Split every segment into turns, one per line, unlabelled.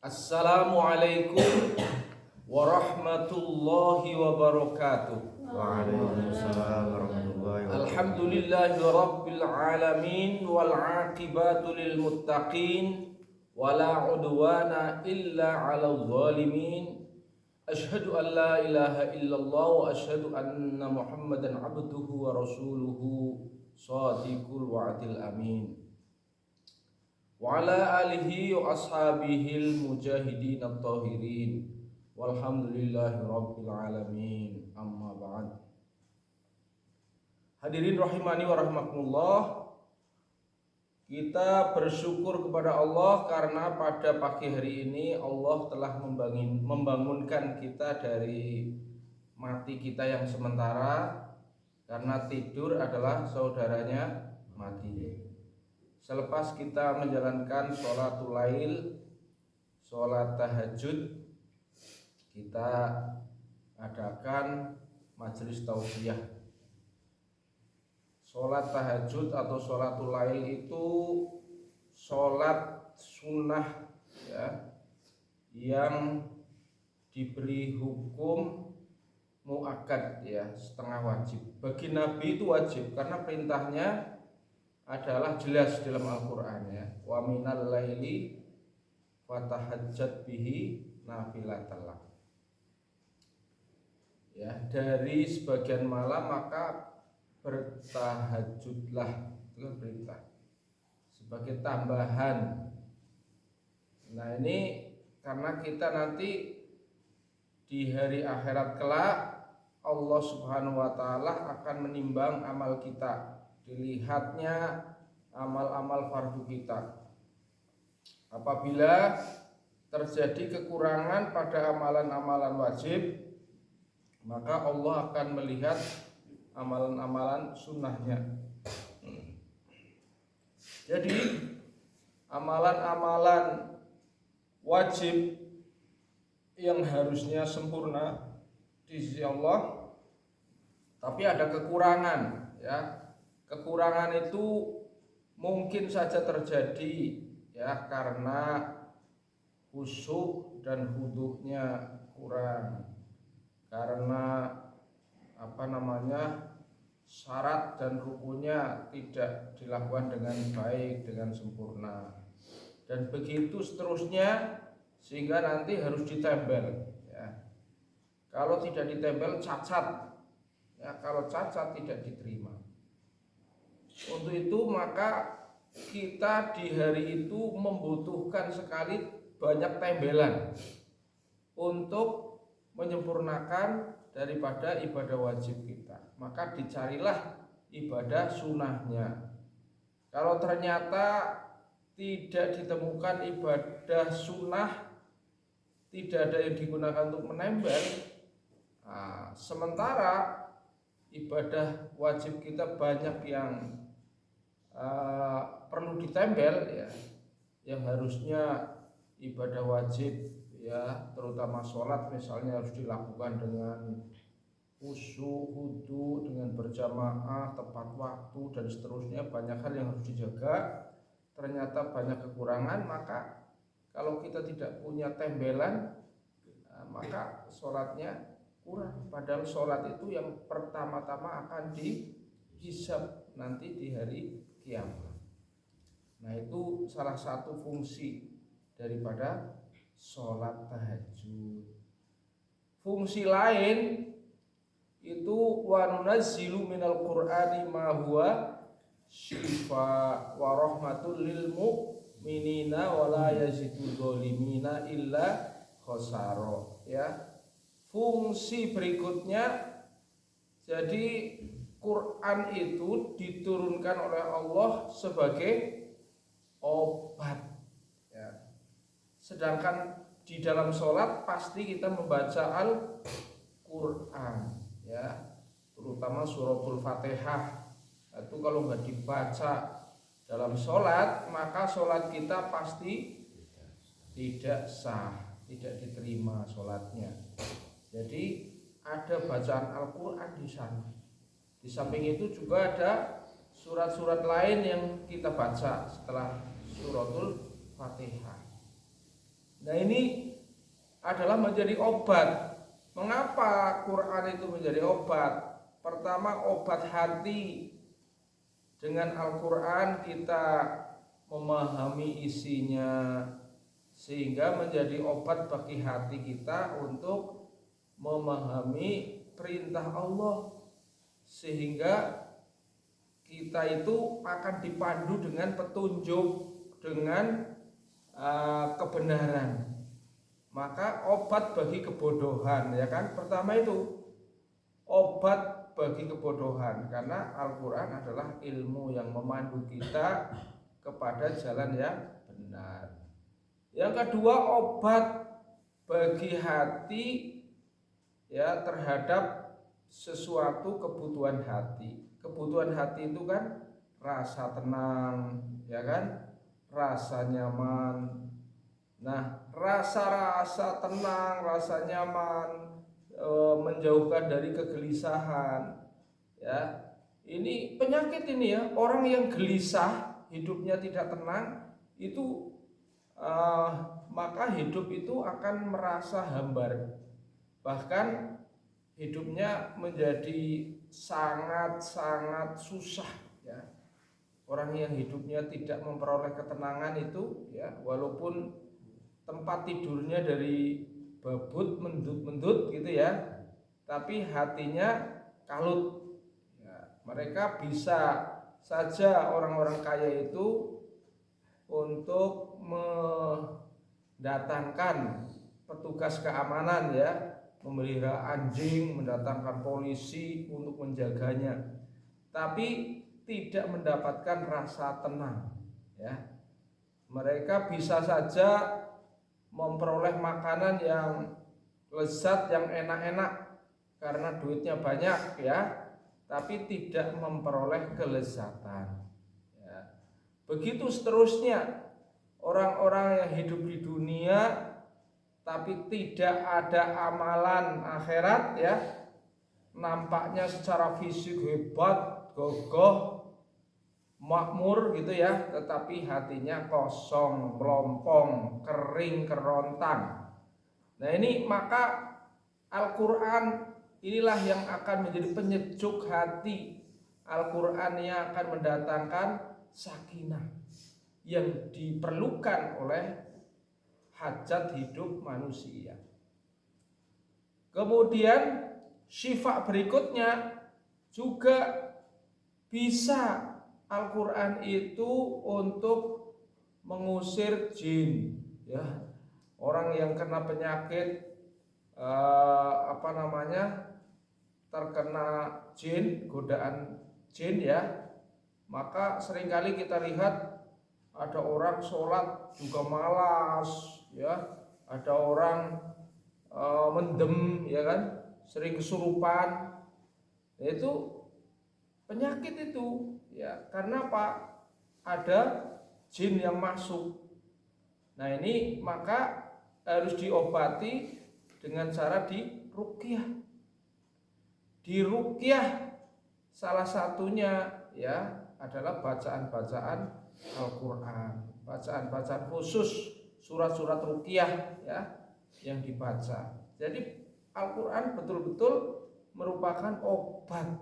Assalamualaikum warahmatullahi wabarakatuh.
Waalaikumsalam warahmatullahi wabarakatuh.
Alhamdulillahi rabbil alamin wal aqibatu lil muttaqin wala udwana illa 'alal zalimin. Asyhadu an la ilaha illallah wa asyhadu anna Muhammadan abduhu wa rasuluhu shadiqul wa'dil amin. Wa ala alihi wa ashabihil mujahidin at-tahirin walhamdulillahi rabbil alamin amma ba'd. Hadirin rahimani wa rahmatullah, kita bersyukur kepada Allah karena pada pagi hari ini Allah telah membangunkan kita dari mati kita yang sementara, karena tidur adalah saudaranya mati. Selepas kita menjalankan sholatul lail, sholat tahajud, kita adakan majelis tausiah. Sholat tahajud atau sholatul lail itu sholat sunnah ya, yang diberi hukum muakkad ya, setengah wajib. Bagi Nabi itu wajib karena perintahnya adalah jelas dalam Al-Quran ya. Wa minal laili fatahajjat bihi nafilatan lak. Ya, dari sebagian malam maka bertahajudlah, itu kan perintah sebagai tambahan. Nah ini karena kita nanti di hari akhirat kelak Allah Subhanahu wa taala akan menimbang amal kita. Dilihatnya amal-amal fardu kita. Apabila terjadi kekurangan pada amalan-amalan wajib, maka Allah akan melihat amalan-amalan sunnahnya. Jadi amalan-amalan wajib yang harusnya sempurna di sisi Allah, tapi ada kekurangan ya. Kekurangan itu mungkin saja terjadi ya karena khusyuk dan khudunya kurang, karena syarat dan rukunnya tidak dilakukan dengan baik, dengan sempurna, dan begitu seterusnya, sehingga nanti harus ditempel ya. Kalau tidak ditempel cacat ya, kalau cacat tidak diterima. Untuk itu maka kita di hari itu membutuhkan sekali banyak tembelan untuk menyempurnakan daripada ibadah wajib kita. Maka dicarilah ibadah sunnahnya. Kalau ternyata tidak ditemukan ibadah sunnah, tidak ada yang digunakan untuk menempel, sementara ibadah wajib kita banyak yang perlu ditempel ya, yang harusnya ibadah wajib ya, terutama sholat misalnya harus dilakukan dengan khusyuk, khudu, dengan berjamaah, tepat waktu dan seterusnya. Banyak hal yang harus dijaga, ternyata banyak kekurangan. Maka kalau kita tidak punya tembelan, maka sholatnya kurang. Padahal sholat itu yang pertama-tama akan dihisab nanti di hari kiamat. Nah itu salah satu fungsi daripada sholat tahajud. Fungsi lain itu wa nunazzilu minal qur'ani ma huwa syifa wa rahmatul lil mu'minina wa la yazidul zalimina illa khosaro ya. Fungsi berikutnya, jadi Quran itu diturunkan oleh Allah sebagai obat ya. Sedangkan di dalam sholat pasti kita membaca Al-Quran ya, terutama suratul Fatihah. Itu kalau nggak dibaca dalam sholat, maka sholat kita pasti tidak sah, tidak diterima sholatnya. Jadi ada bacaan Al-Quran di sana. Di samping itu juga ada surat-surat lain yang kita baca setelah suratul Fatihah. Nah ini adalah menjadi obat. Mengapa Quran itu menjadi obat? Pertama, obat hati. Dengan Al-Quran kita memahami isinya, sehingga menjadi obat bagi hati kita untuk memahami perintah Allah, sehingga kita itu akan dipandu dengan petunjuk, dengan kebenaran. Maka obat bagi kebodohan, ya kan? Pertama itu obat bagi kebodohan, karena Al-Quran adalah ilmu yang memandu kita kepada jalan yang benar. Yang kedua, obat bagi hati, ya, terhadap sesuatu kebutuhan hati. Kebutuhan hati itu kan rasa tenang, ya kan, rasa nyaman. Nah, rasa tenang, rasa nyaman, menjauhkan dari kegelisahan, ya. Ini penyakit ini, ya. Orang yang gelisah, hidupnya tidak tenang, itu maka hidup itu akan merasa hambar. Bahkan hidupnya menjadi sangat-sangat susah, ya. Orang yang hidupnya tidak memperoleh ketenangan itu, ya, walaupun tempat tidurnya dari babut mendut-mendut gitu, ya, tapi hatinya kalut, ya. Mereka bisa saja, orang-orang kaya itu, untuk mendatangkan petugas keamanan, ya, memelihara anjing, mendatangkan polisi untuk menjaganya, tapi tidak mendapatkan rasa tenang, ya. Mereka bisa saja memperoleh makanan yang lezat, yang enak-enak karena duitnya banyak, ya, tapi tidak memperoleh kelezatan, ya. Begitu seterusnya, orang-orang yang hidup di dunia tapi tidak ada amalan akhirat, ya, nampaknya secara fisik hebat, gagah, makmur gitu, ya, tetapi hatinya kosong, melompong, kering, kerontang. Nah ini, maka Al-Quran inilah yang akan menjadi penyejuk hati. Al-Quran yang akan mendatangkan sakinah yang diperlukan oleh hajat hidup manusia. Kemudian syifa berikutnya juga bisa Al-Quran itu untuk mengusir jin, ya. Orang yang kena penyakit terkena jin, godaan jin, ya, maka seringkali kita lihat ada orang sholat juga malas, ya, ada orang mendem, ya kan, sering kesurupan. Itu penyakit itu, ya, karena apa? Ada jin yang masuk. Nah ini maka harus diobati dengan cara diruqyah. Diruqyah salah satunya, ya, adalah bacaan-bacaan Al-Quran, bacaan-bacaan khusus, surat-surat ruqyah, ya, yang dibaca. Jadi Al-Quran betul-betul merupakan obat.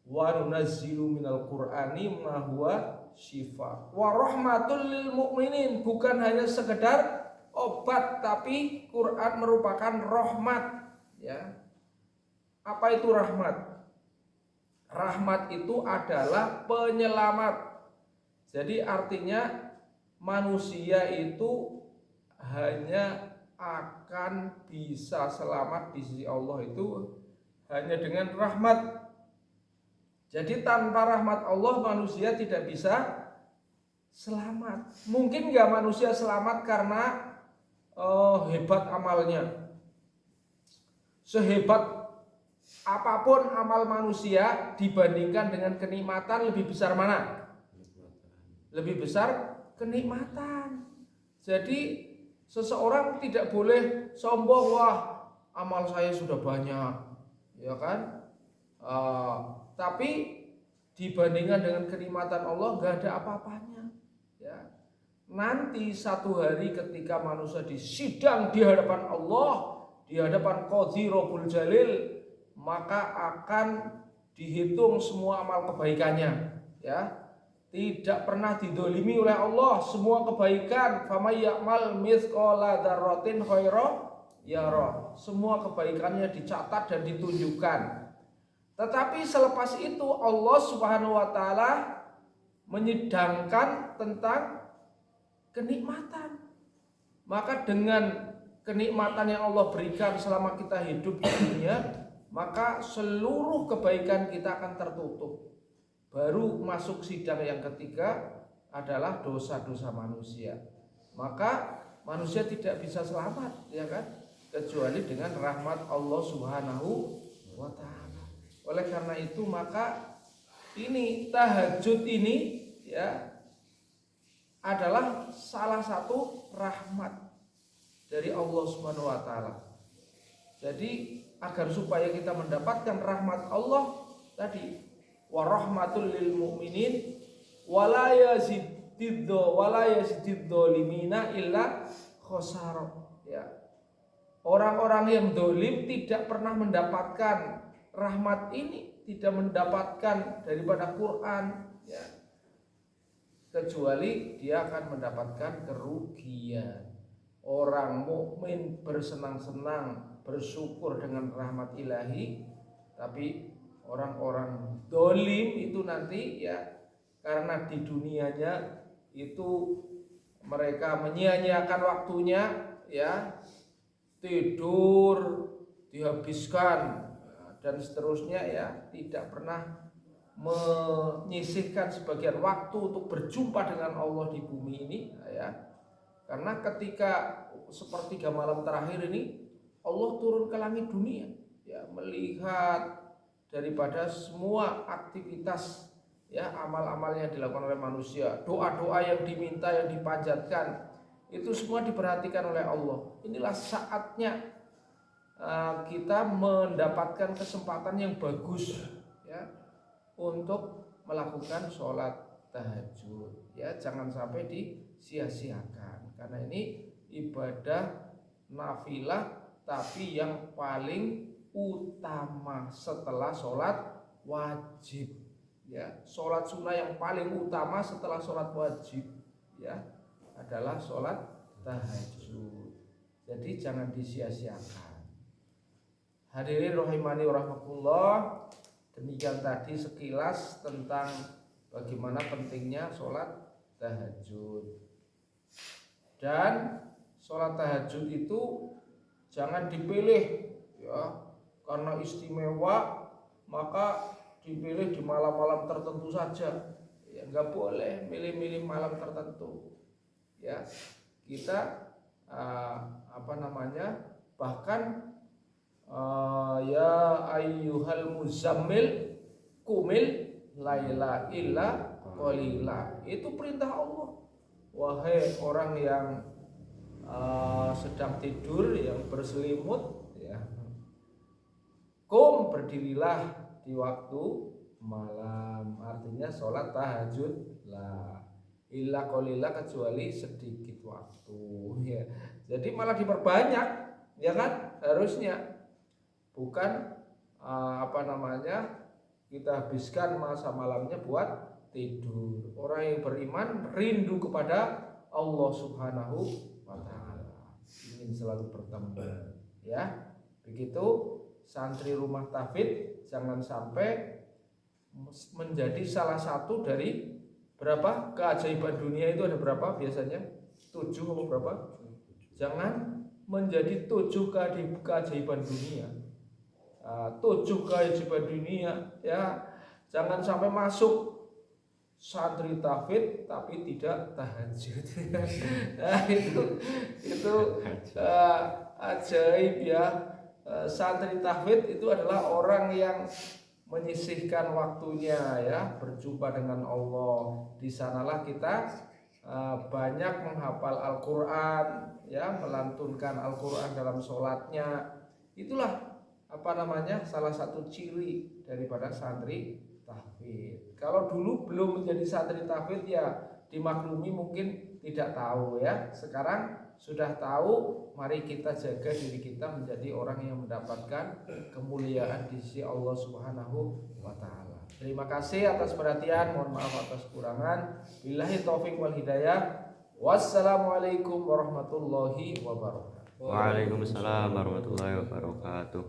Wa nunazzilu minal Qur'ani ma huwa syifa wa rahmatul lil mu'minin. Bukan hanya sekedar obat, tapi Quran merupakan rahmat, ya. Apa itu rahmat? Rahmat itu adalah penyelamat. Jadi artinya manusia itu hanya akan bisa selamat di sisi Allah itu hanya dengan rahmat. Jadi tanpa rahmat Allah manusia tidak bisa selamat. Mungkin nggak manusia selamat karena hebat amalnya. Sehebat apapun amal manusia dibandingkan dengan kenikmatan, lebih besar mana? Lebih besar kenikmatan. Jadi seseorang tidak boleh sombong, wah amal saya sudah banyak, ya kan? Tapi dibandingkan dengan kenikmatan Allah nggak ada apa-apanya, ya. nanti satu hari ketika manusia disidang di hadapan Allah, di hadapan Qadhi Rabbul Jalil, maka akan dihitung semua amal kebaikannya, ya. Tidak pernah didolimi oleh Allah, semua kebaikan. Famay ya'mal mithqala dzarratin khairan yara. Semua kebaikannya dicatat dan ditunjukkan. Tetapi selepas itu Allah Subhanahu wa taala menyidangkan tentang kenikmatan. Maka dengan kenikmatan yang Allah berikan selama kita hidup di dunia, maka seluruh kebaikan kita akan tertutup. Baru masuk sidang yang ketiga adalah dosa-dosa manusia. Maka manusia tidak bisa selamat, ya kan? Kecuali dengan rahmat Allah Subhanahu wa taala. Oleh karena itu maka ini tahajud ini, ya, adalah salah satu rahmat dari Allah Subhanahu wa taala. Jadi agar supaya kita mendapatkan rahmat Allah tadi, wa rahmatul lil mu'minin wala yazididzolimina illa khosar, ya. Orang-orang yang dolim tidak pernah mendapatkan rahmat ini, tidak mendapatkan daripada Quran, ya, kecuali dia akan mendapatkan kerugian. Orang mukmin bersenang-senang bersyukur dengan rahmat ilahi, tapi orang-orang dolim itu nanti, ya, karena di dunianya itu mereka menyia-nyiakan waktunya, ya, tidur dihabiskan dan seterusnya, ya, tidak pernah menyisihkan sebagian waktu untuk berjumpa dengan Allah di bumi ini, ya. Karena ketika sepertiga malam terakhir ini Allah turun ke langit dunia, ya, melihat daripada semua aktivitas, ya, amal-amal yang dilakukan oleh manusia, doa-doa yang diminta, yang dipanjatkan, itu semua diperhatikan oleh Allah. Inilah saatnya kita mendapatkan kesempatan yang bagus, ya, untuk melakukan sholat tahajud, ya. Jangan sampai disia-siakan, karena ini ibadah nafilah tapi yang paling utama setelah sholat wajib, ya. Sholat sunnah yang paling utama setelah sholat wajib, ya, adalah sholat tahajud. Jadi jangan disia-siakan. Hadirin rahimani rahmatullah, demikian tadi sekilas tentang bagaimana pentingnya sholat tahajud. Dan sholat tahajud itu jangan dipilih, ya, karena istimewa maka dipilih di malam-malam tertentu saja, ya. Nggak boleh milih-milih malam tertentu, ya. Kita bahkan ya ayyuhal muzammil kumil laila illa qalila, itu perintah Allah. Wahai orang yang sedang tidur, yang berselimut, ya, berdirilah di waktu malam, artinya sholat tahajud lah, illa qalila, kecuali sedikit waktu, ya. Jadi malah diperbanyak, ya kan, harusnya bukan kita habiskan masa malamnya buat tidur. Orang yang beriman rindu kepada Allah Subhanahu wa taala, ingin selalu bertemu, ya. Begitu santri rumah tahfidz jangan sampai menjadi salah satu dari berapa keajaiban dunia. Itu ada berapa biasanya? 7 atau berapa? Jangan menjadi 7 keajaiban dunia. 7 keajaiban dunia, ya. Jangan sampai masuk santri tahfidz tapi tidak tahajud. Nah, itu ajaib, ya. Santri tahfidz itu adalah orang yang menyisihkan waktunya, ya, berjumpa dengan Allah. Di sanalah kita banyak menghafal Al-Quran, ya, melantunkan Al-Quran dalam sholatnya. Itulah salah satu ciri daripada santri tahfidz. Kalau dulu belum menjadi santri tahfidz, ya, dimaklumi mungkin tidak tahu ya. Sekarang sudah tahu, mari kita jaga diri kita menjadi orang yang mendapatkan kemuliaan di sisi Allah Subhanahu wa taala. Terima kasih atas perhatian, mohon maaf atas kekurangan. Billahi taufik wal hidayah. Wassalamualaikum warahmatullahi wabarakatuh.
Waalaikumsalam warahmatullahi wabarakatuh.